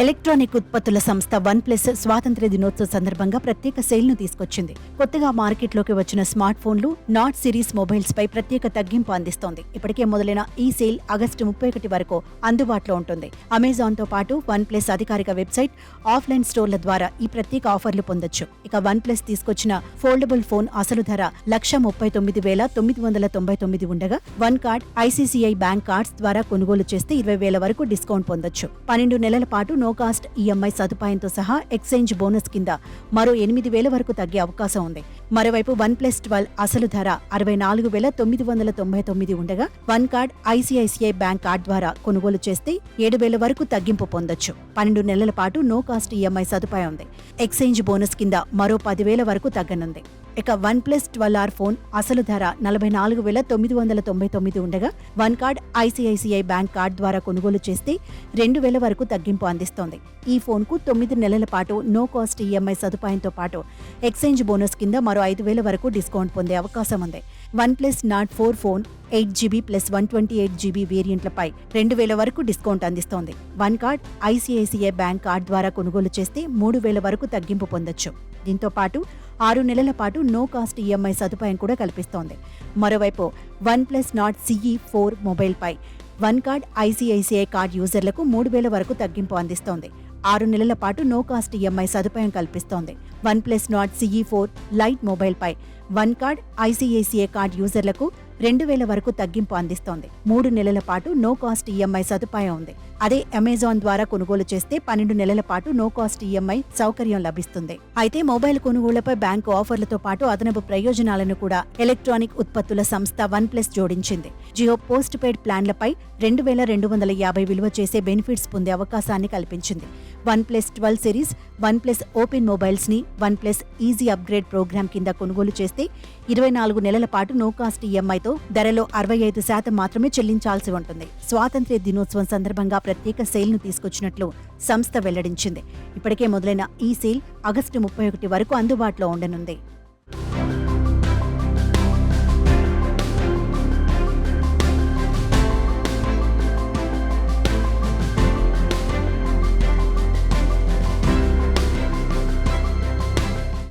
Electronic ఉత్పత్తుల సంస్థ one plus స్వాతంత్ర్య దినోత్సవ సందర్భంగా ప్రత్యేక సేల్ను తీసుకొచ్చింది. కొత్తగా మార్కెట్లోకి వచ్చిన స్మార్ట్ ఫోన్లు, నాట్ సిరీస్ మొబైల్స్ పై ప్రత్యేక తగ్గింపు అందిస్తోంది. ఇప్పటికే మొదలైన ఈ సేల్ ఆగస్టు 31 వరకు అందుబాటులో ఉంటుంది. అమెజాన్ తో పాటు వన్ ప్లస్ అధికారిక వెబ్సైట్, ఆఫ్లైన్ స్టోర్ల ద్వారా ఈ ప్రత్యేక ఆఫర్లు పొందొచ్చు. ఇక వన్ ప్లస్ తీసుకొచ్చిన ఫోల్డబుల్ ఫోన్ అసలు ధర 1,39,999 ఉండగా one card, ICCI bank cards ద్వారా కొనుగోలు చేస్తే 20,000 వరకు డిస్కౌంట్ పొందొచ్చు. 12 నెలల పాటు నో కాస్ట్ ఈఎంఐ సదుపాయంతో సహా ఎక్స్చేంజ్ బోనస్ కింద మరో 8,000 వరకు తగ్గే అవకాశం ఉంది. మరోవైపు వన్ ప్లస్ 12 అసలు ధర 64,999 ఉండగా one card, ICICI bank card ద్వారా కొనుగోలు చేస్తే 7,000 వరకు తగ్గింపు పొందొచ్చు. 12 నెలల పాటు నో కాస్ట్ ఈఎంఐ సదుపాయం ఉంది. ఎక్స్చేంజ్ బోనస్ కింద మరో 10,000 వరకు తగ్గనుంది. ఇక వన్ ప్లస్ 12R ఫోన్ అసలు ధర 44,999 ఉండగా one card, ICICI bank card ద్వారా కొనుగోలు చేస్తే 2,000 వరకు తగ్గింపు అందిస్తోంది. ఈ ఫోన్కు 9 నెలల పాటు నో కాస్ట్ ఈఎంఐ సదుపాయంతో పాటు ఎక్స్చేంజ్ బోనస్ కింద మరో 5,000 వరకు డిస్కౌంట్ పొందే అవకాశం ఉంది. One plus not 4 phone 8GB plus 128GB వేరియంట్లపై 2,000 వరకు డిస్కౌంట్ అందిస్తోంది. One card, ICICI bank card ద్వారా కొనుగోలు చేస్తే 3,000 వరకు తగ్గింపు పొందొచ్చు. దీంతో పాటు 6 నెలల పాటు నో కాస్ట్ ఈఎంఐ సదుపాయం కూడా కల్పిస్తోంది. మరోవైపు వన్ ప్లస్ నాట్ CE 4 మొబైల్పై వన్ కార్డ్, ఐసీఐసీఐ కార్డ్ యూజర్లకు 3,000 వరకు తగ్గింపు అందిస్తోంది. 6 నెలల పాటు నో కాస్ట్ ఈఎంఐ సదుపాయం కల్పిస్తోంది. OnePlus Nord CE 4 lite మొబైల్పై వన్ కార్డ్, ఐసీఐసీఐ కార్డ్ యూజర్లకు 2,000 వరకు తగ్గింపు అందిస్తోంది. 3 నెలల పాటు నో కాస్ట్ ఈఎంఐ సదుపాయం ఉంది. అదే అమెజాన్ ద్వారా కొనుగోలు చేస్తే 12 నెలల పాటు నో కాస్ట్ ఈఎంఐ సౌకర్యం లభిస్తుంది. అయితే మొబైల్ కొనుగోళ్లపై బ్యాంకు ఆఫర్లతో పాటు అదనపు ప్రయోజనాలను కూడా ఎలక్ట్రానిక్ ఉత్పత్తుల సంస్థ వన్ ప్లస్ జోడించింది. జియో పోస్ట్ పెయిడ్ ప్లాన్లపై 2,250 విలువ చేసే బెనిఫిట్స్ పొందే అవకాశాన్ని కల్పించింది. OnePlus 12 series, OnePlus open mobiles ని OnePlus easy upgrade program కింద కొనుగోలు చేస్తే 24 నెలల పాటు నో కాస్ట్ ఈఎంఐతో ధరలో 65% మాత్రమే చెల్లించాల్సి ఉంటుంది. స్వాతంత్ర్య దినోత్సవం సందర్భంగా ప్రత్యేక సేల్ను తీసుకొచ్చినట్లు సంస్థ వెల్లడించింది. ఇప్పటికే మొదలైన ఈ సేల్ ఆగస్టు 31 వరకు అందుబాటులో ఉండనుంది.